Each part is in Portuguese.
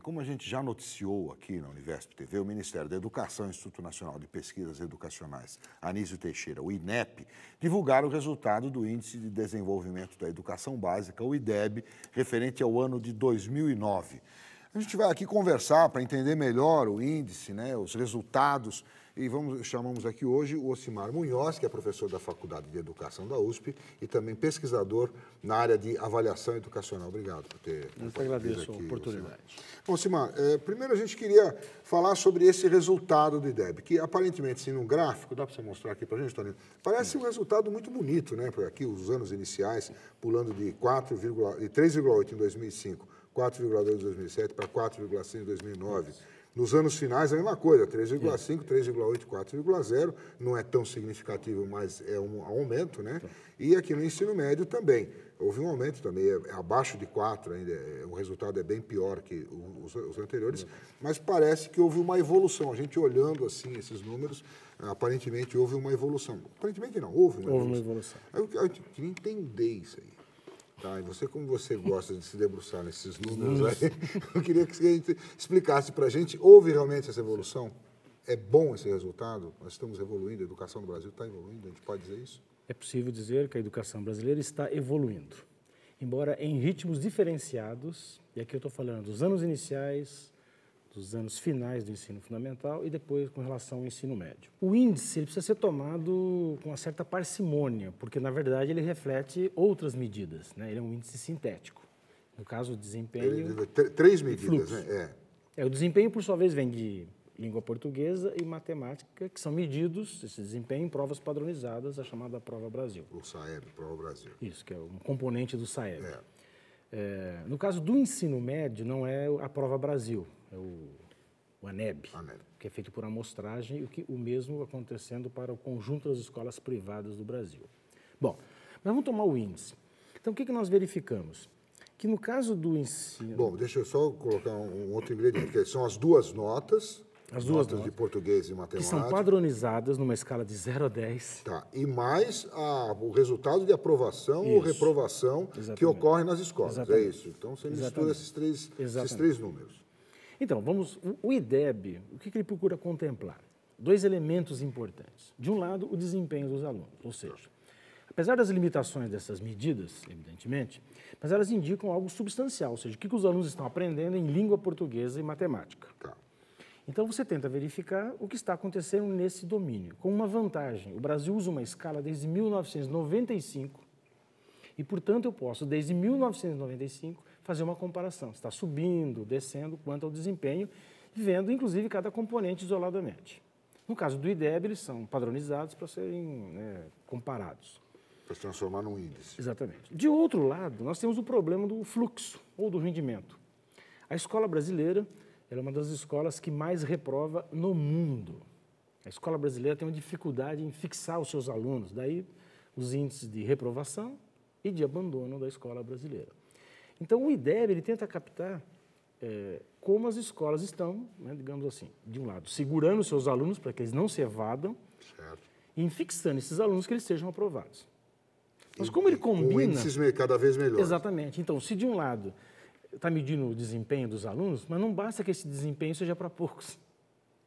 Como a gente já noticiou aqui na Univesp TV, o Ministério da Educação e Instituto Nacional de Pesquisas Educacionais, Anísio Teixeira, o INEP, divulgaram o resultado do Índice de Desenvolvimento da Educação Básica, o IDEB, referente ao ano de 2009. A gente vai aqui conversar para entender melhor o índice, né, os resultados, e chamamos aqui hoje o Ocimar Munhoz, que é professor da Faculdade de Educação da USP e também pesquisador na área de avaliação educacional. Obrigado por ter vindo aqui. Eu agradeço a oportunidade. Bom, Ocimar, primeiro a gente queria falar sobre esse resultado do IDEB, que aparentemente, assim, num gráfico, dá para você mostrar aqui para a gente, Tony? Parece um resultado muito bonito, né? Por aqui, os anos iniciais, pulando de 3,8 em 2005, 4,2 em 2007 para 4,6 em 2009. Nos anos finais, a mesma coisa, 3,5, 3,8, 4,0. Não é tão significativo, mas é um aumento, né? E aqui no ensino médio também. Houve um aumento também, é abaixo de 4 ainda, o resultado é bem pior que os anteriores, mas parece que houve uma evolução. A gente olhando assim esses números, aparentemente houve uma evolução. Aparentemente não, houve uma evolução. Eu queria entender isso aí. Tá, e você, como você gosta de se debruçar nesses números aí, eu queria que a gente explicasse para a gente, houve realmente essa evolução? É bom esse resultado? Nós estamos evoluindo, a educação do Brasil está evoluindo, a gente pode dizer isso? É possível dizer que a educação brasileira está evoluindo, embora em ritmos diferenciados, e aqui eu estou falando dos anos iniciais, dos anos finais do ensino fundamental e depois com relação ao ensino médio. O índice ele precisa ser tomado com uma certa parcimônia, porque, na verdade, ele reflete outras medidas, né? Ele é um índice sintético. No caso, o desempenho... Três medidas, né? O desempenho, por sua vez, vem de língua portuguesa e matemática, que são medidos, esse desempenho, em provas padronizadas, a chamada Prova Brasil. O SAEB, Prova Brasil. Isso, que é um componente do SAEB. No caso do ensino médio, não é a Prova Brasil, é o ANEB, que é feito por amostragem, e o mesmo acontecendo para o conjunto das escolas privadas do Brasil. Bom, mas vamos tomar o índice. Então, o que nós verificamos? Que no caso do ensino... Bom, deixa eu só colocar um outro ingrediente, que são as duas notas, as duas notas de português e matemática. Que são padronizadas numa escala de 0 a 10. Tá, e mais o resultado de aprovação ou reprovação que ocorre nas escolas, é isso? Então, você mistura esses três números. Então, o IDEB, o que ele procura contemplar? 2 elementos importantes. De um lado, o desempenho dos alunos, ou seja, apesar das limitações dessas medidas, evidentemente, mas elas indicam algo substancial, ou seja, o que os alunos estão aprendendo em língua portuguesa e matemática. Tá. Então, você tenta verificar o que está acontecendo nesse domínio, com uma vantagem. O Brasil usa uma escala desde 1995 e, portanto, eu posso, desde 1995, fazer uma comparação. Está subindo, descendo, quanto ao desempenho, vendo, inclusive, cada componente isoladamente. No caso do IDEB, eles são padronizados para serem comparados. Para se transformar num índice. Exatamente. De outro lado, nós temos o problema do fluxo ou do rendimento. A escola brasileira ela é uma das escolas que mais reprova no mundo. A escola brasileira tem uma dificuldade em fixar os seus alunos, daí os índices de reprovação e de abandono da escola brasileira. Então, o IDEB ele tenta captar como as escolas estão, né, digamos assim, de um lado, segurando os seus alunos para que eles não se evadam, e fixando esses alunos que eles sejam aprovados. Mas como ele combina... Com índices cada vez melhores. Exatamente. Então, se de um lado está medindo o desempenho dos alunos, mas não basta que esse desempenho seja para poucos.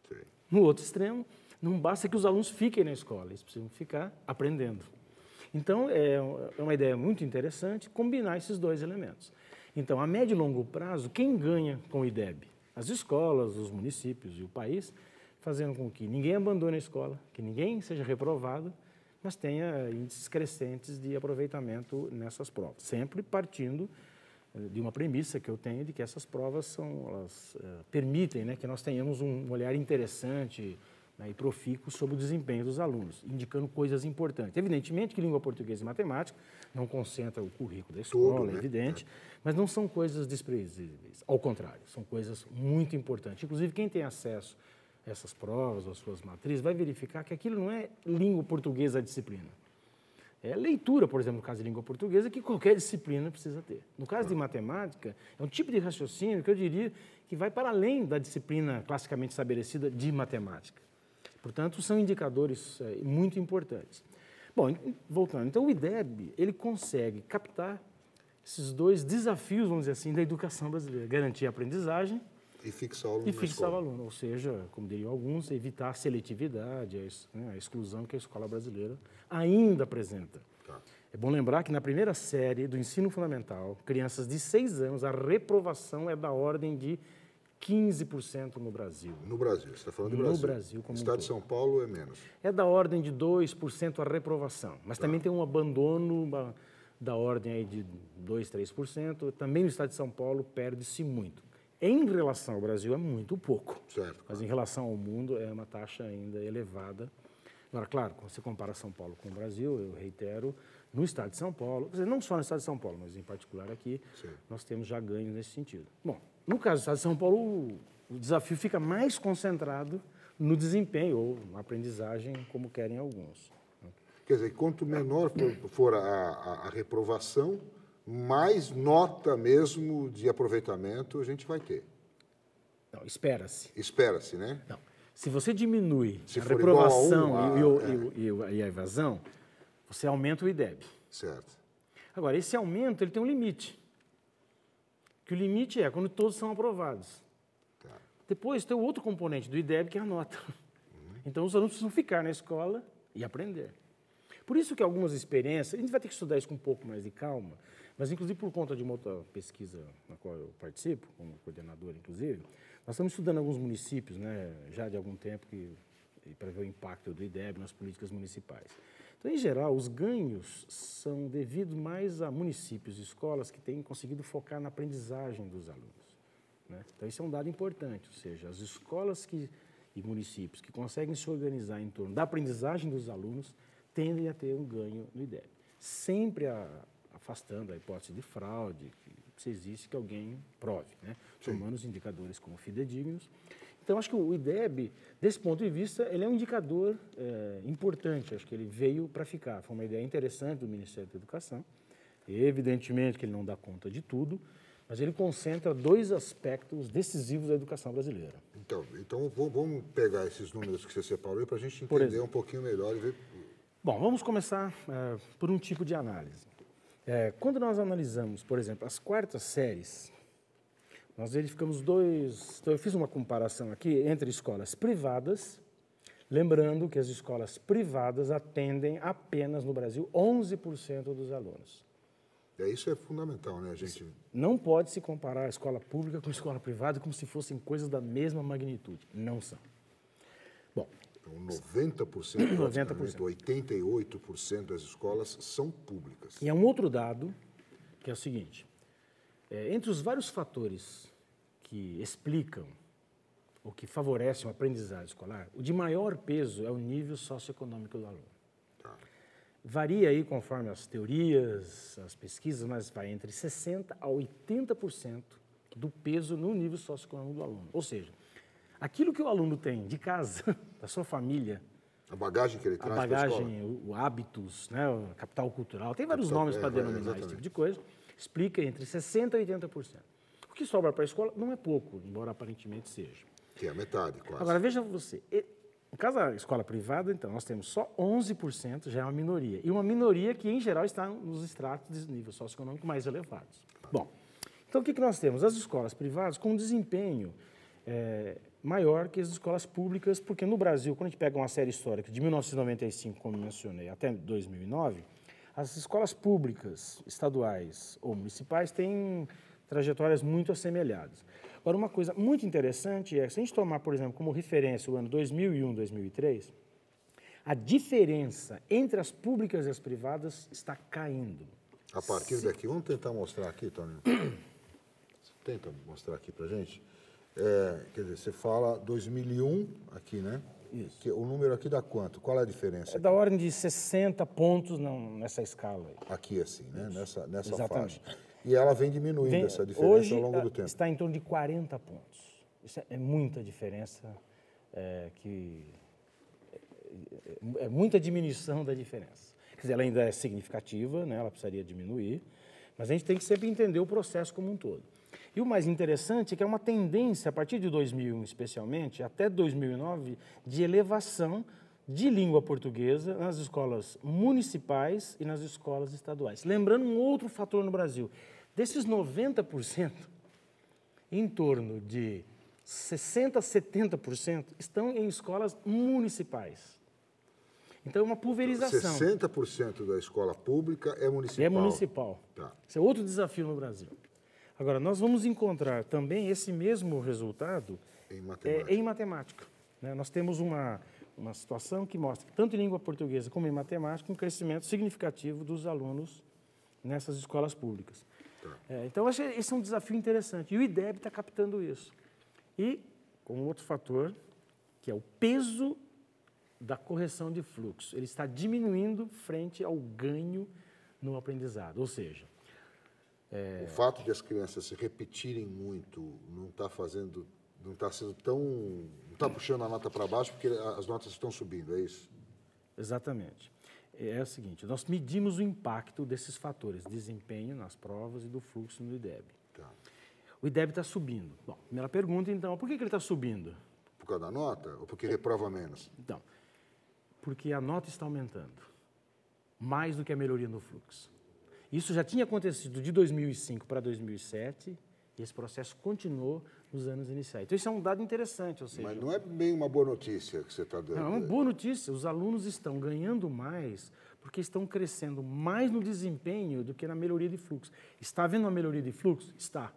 Sim. No outro extremo, não basta que os alunos fiquem na escola, eles precisam ficar aprendendo. Então, é uma ideia muito interessante combinar esses 2 elementos. Então, a médio e longo prazo, quem ganha com o IDEB? As escolas, os municípios e o país, fazendo com que ninguém abandone a escola, que ninguém seja reprovado, mas tenha índices crescentes de aproveitamento nessas provas, sempre partindo de uma premissa que eu tenho de que essas provas elas permitem, né, que nós tenhamos um olhar interessante, né, e profícuo sobre o desempenho dos alunos, indicando coisas importantes. Evidentemente que língua portuguesa e matemática não concentra o currículo da escola, é evidente, mas não são coisas desprezíveis. Ao contrário, são coisas muito importantes. Inclusive, quem tem acesso a essas provas, às suas matrizes, vai verificar que aquilo não é língua portuguesa a disciplina. É leitura, por exemplo, no caso de língua portuguesa, que qualquer disciplina precisa ter. No caso de matemática, é um tipo de raciocínio que eu diria que vai para além da disciplina classicamente estabelecida de matemática. Portanto, são indicadores muito importantes. Bom, voltando, então o IDEB, ele consegue captar esses 2 desafios, vamos dizer assim, da educação brasileira. Garantir a aprendizagem E fixar o aluno E na fixar o escola. aluno, ou seja, como diriam alguns, evitar a seletividade, a exclusão que a escola brasileira ainda apresenta. Tá. É bom lembrar que na primeira série do ensino fundamental, crianças de 6 anos, a reprovação é da ordem de 15% no Brasil. No Brasil, você está falando do No Brasil. Brasil como um Estado de todo. São Paulo é menos. É da ordem de 2% a reprovação, mas também tem um abandono da ordem aí de 2%, 3%. Também no estado de São Paulo perde-se muito. Em relação ao Brasil é muito pouco, Certo. mas em relação ao mundo é uma taxa ainda elevada. Agora, claro, quando você compara São Paulo com o Brasil, eu reitero, no estado de São Paulo, quer dizer, não só no estado de São Paulo, mas em particular aqui, Sim. nós temos já ganhos nesse sentido. Bom, no caso do estado de São Paulo, o desafio fica mais concentrado no desempenho ou na aprendizagem, como querem alguns. Quer dizer, quanto menor for a reprovação, mais nota mesmo de aproveitamento a gente vai ter. Não, espera-se. Espera-se, né? Não. Se você diminui Se a for igual a reprovação um, e a evasão, você aumenta o IDEB. Certo. Agora, esse aumento ele tem um limite. Que o limite é quando todos são aprovados. Tá. Depois tem o outro componente do IDEB, que é a nota. Então, os alunos precisam ficar na escola e aprender. Por isso que algumas experiências, a gente vai ter que estudar isso com um pouco mais de calma, mas, inclusive, por conta de uma outra pesquisa na qual eu participo, como coordenador, inclusive, nós estamos estudando alguns municípios, né, já de algum tempo, para ver o impacto do IDEB nas políticas municipais. Então, em geral, os ganhos são devidos mais a municípios e escolas que têm conseguido focar na aprendizagem dos alunos, né? Então, isso é um dado importante, ou seja, as escolas e municípios que conseguem se organizar em torno da aprendizagem dos alunos tendem a ter um ganho no IDEB. Sempre afastando a hipótese de fraude, que se existe que alguém prove, né? Tomando os indicadores como fidedignos. Então, acho que o IDEB, desse ponto de vista, ele é um indicador importante. Acho que ele veio para ficar. Foi uma ideia interessante do Ministério da Educação. Evidentemente que ele não dá conta de tudo, mas ele concentra 2 aspectos decisivos da educação brasileira. Então vamos pegar esses números que você separou para a gente entender um pouquinho melhor e ver. Bom, vamos começar por um tipo de análise. Quando nós analisamos, por exemplo, as 4ª séries, nós verificamos Então, eu fiz uma comparação aqui entre escolas privadas, lembrando que as escolas privadas atendem apenas no Brasil 11% dos alunos. Isso é fundamental, né, gente? Não pode se comparar a escola pública com a escola privada como se fossem coisas da mesma magnitude. Não são. Bom, Então, 90%, 88% das escolas são públicas. e há um outro dado, que é o seguinte. Entre os vários fatores que explicam ou que favorecem a aprendizagem escolar, o de maior peso é o nível socioeconômico do aluno. Tá. Varia aí conforme as teorias, as pesquisas, mas vai entre 60% a 80% do peso no nível socioeconômico do aluno. Ou seja, aquilo que o aluno tem de casa, da sua família, A bagagem que ele a traz para a escola. bagagem, o hábitos, né, o capital cultural, tem vários nomes para denominar exatamente. esse tipo de coisa, explica entre 60% a 80%. O que sobra para a escola não é pouco, embora aparentemente seja. Que é a metade, quase. Agora, veja você, no caso da escola privada, então, nós temos só 11%, já é uma minoria, e uma minoria que, em geral, está nos estratos de nível socioeconômico mais elevados. Bom, então, o que nós temos? As escolas privadas com um desempenho maior que as escolas públicas, porque no Brasil, quando a gente pega uma série histórica de 1995, como mencionei, até 2009, as escolas públicas, estaduais ou municipais têm trajetórias muito assemelhadas. Agora, uma coisa muito interessante é, se a gente tomar, por exemplo, como referência o ano 2001, 2003, a diferença entre as públicas e as privadas está caindo. A partir daqui, vamos tentar mostrar aqui, Tony. Tenta mostrar aqui para a gente. Quer dizer, você fala 2001 aqui, né? Isso. Que, o número aqui dá quanto? Qual é a diferença? É da ordem de 60 pontos nessa escala aí. Aqui, assim, né? Nessa Exatamente. faixa. E ela vem diminuindo essa diferença Hoje, ao longo do tempo. está em torno de 40 pontos. Isso é muita diferença, é muita diminuição da diferença. Quer dizer, ela ainda é significativa, né? Ela precisaria diminuir, mas a gente tem que sempre entender o processo como um todo. E o mais interessante é que é uma tendência, a partir de 2001 especialmente, até 2009, de elevação de língua portuguesa nas escolas municipais e nas escolas estaduais. Lembrando um outro fator no Brasil. Desses 90%, em torno de 60%, 70% estão em escolas municipais. Então, é uma pulverização. 60% da escola pública é municipal. É municipal. Tá. Esse é outro desafio no Brasil. Agora, nós vamos encontrar também esse mesmo resultado em matemática. Né? Nós temos uma situação que mostra que, tanto em língua portuguesa como em matemática, um crescimento significativo dos alunos nessas escolas públicas. Tá. Então, esse é um desafio interessante. E o IDEB está captando isso. E, com outro fator, que é o peso da correção de fluxo. Ele está diminuindo frente ao ganho no aprendizado. Ou seja... O fato de as crianças se repetirem muito não está sendo tão... não está puxando a nota para baixo porque as notas estão subindo, é isso? Exatamente. É o seguinte, nós medimos o impacto desses fatores, desempenho nas provas e do fluxo no IDEB. Tá. O IDEB está subindo. Bom, primeira pergunta, então, por que ele está subindo? Por causa da nota ou porque reprova menos? Então, porque a nota está aumentando, mais do que a melhoria no fluxo. Isso já tinha acontecido de 2005 para 2007 e esse processo continuou nos anos iniciais. Então, isso é um dado interessante. Ou seja, mas não é bem uma boa notícia que você está dando. Não, é uma boa notícia. Os alunos estão ganhando mais porque estão crescendo mais no desempenho do que na melhoria de fluxo. Está havendo uma melhoria de fluxo? Está.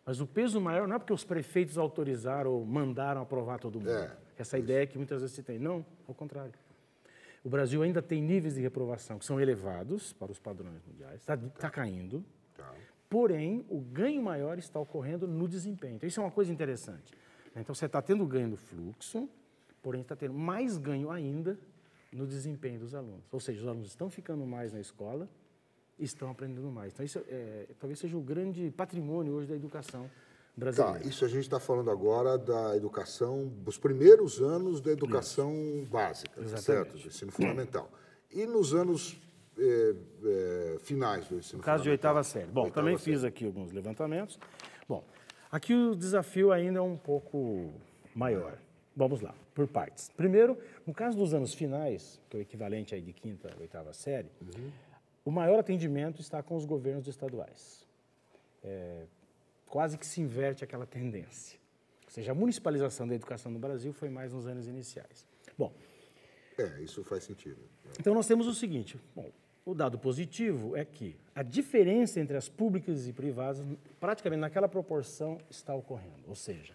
Mas o peso maior não é porque os prefeitos autorizaram ou mandaram aprovar todo mundo. Essa ideia que muitas vezes se tem. Não, ao contrário. O Brasil ainda tem níveis de reprovação que são elevados para os padrões mundiais, está caindo, porém, o ganho maior está ocorrendo no desempenho. Então, isso é uma coisa interessante. Então, você está tendo ganho no fluxo, porém, está tendo mais ganho ainda no desempenho dos alunos. Ou seja, os alunos estão ficando mais na escola e estão aprendendo mais. Então, isso talvez seja o grande patrimônio hoje da educação brasileira. Tá, isso a gente está falando agora da educação, dos primeiros anos da educação básica, certo? Do ensino fundamental. E nos anos finais do ensino fundamental? No caso de oitava série. Bom, também fiz aqui alguns levantamentos. Bom, aqui o desafio ainda é um pouco maior. Vamos lá, por partes. Primeiro, no caso dos anos finais, que é o equivalente aí de quinta a oitava série, o maior atendimento está com os governos estaduais. Quase que se inverte aquela tendência. Ou seja, a municipalização da educação no Brasil foi mais nos anos iniciais. Bom... isso faz sentido. Então, nós temos o seguinte. Bom, o dado positivo é que a diferença entre as públicas e privadas, praticamente naquela proporção, está ocorrendo. Ou seja,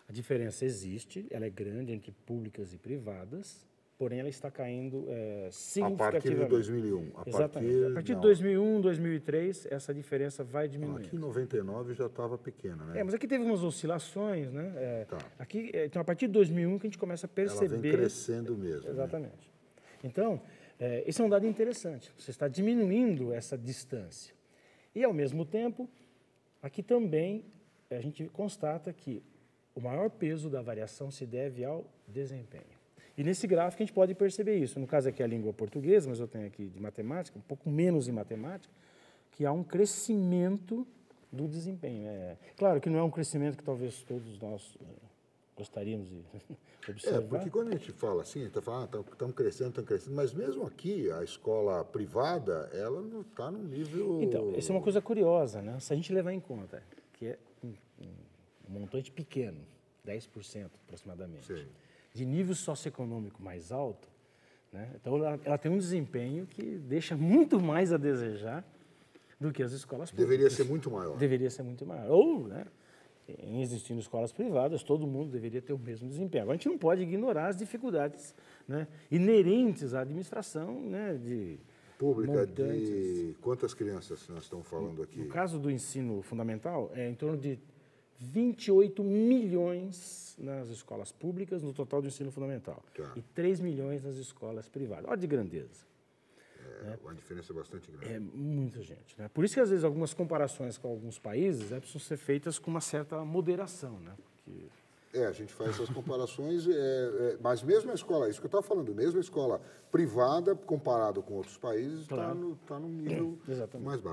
a diferença existe, ela é grande entre públicas e privadas, porém ela está caindo significativamente. A partir de 2001. Exatamente. A partir de 2001, 2003, essa diferença vai diminuindo. Aqui em 99 já estava pequena, né? Mas aqui teve umas oscilações, né? Aqui, então, a partir de 2001 que a gente começa a perceber... Ela vem crescendo mesmo. Exatamente. Né? Então, esse é um dado interessante. Você está diminuindo essa distância. E, ao mesmo tempo, aqui também a gente constata que o maior peso da variação se deve ao desempenho. E nesse gráfico a gente pode perceber isso. No caso aqui é a língua portuguesa, mas eu tenho aqui de matemática, um pouco menos em matemática, que há um crescimento do desempenho. Claro que não é um crescimento que talvez todos nós gostaríamos de observar. Porque quando a gente fala assim, a gente está falando, estamos crescendo, mas mesmo aqui, a escola privada, ela não está num nível... Então, essa é uma coisa curiosa, né? Se a gente levar em conta que é um montante pequeno, 10% aproximadamente, sim, de nível socioeconômico mais alto, né? Então ela tem um desempenho que deixa muito mais a desejar do que as escolas públicas. Deveria ser muito maior. Deveria ser muito maior. Ou, né, em existindo escolas privadas, todo mundo deveria ter o mesmo desempenho. Agora, a gente não pode ignorar as dificuldades, né, inerentes à administração, né, de pública montantes. De quantas crianças nós estamos falando aqui? No caso do ensino fundamental, é em torno de 28 milhões nas escolas públicas, no total do ensino fundamental. E 3 milhões nas escolas privadas. Olha de grandeza. Uma diferença bastante grande. É muita gente. Né? Por isso que, às vezes, algumas comparações com alguns países precisam ser feitas com uma certa moderação. Né? Porque... a gente faz essas comparações, mas mesmo a escola, isso que eu estava falando, mesmo a escola privada, comparado com outros países, está no nível mais baixo.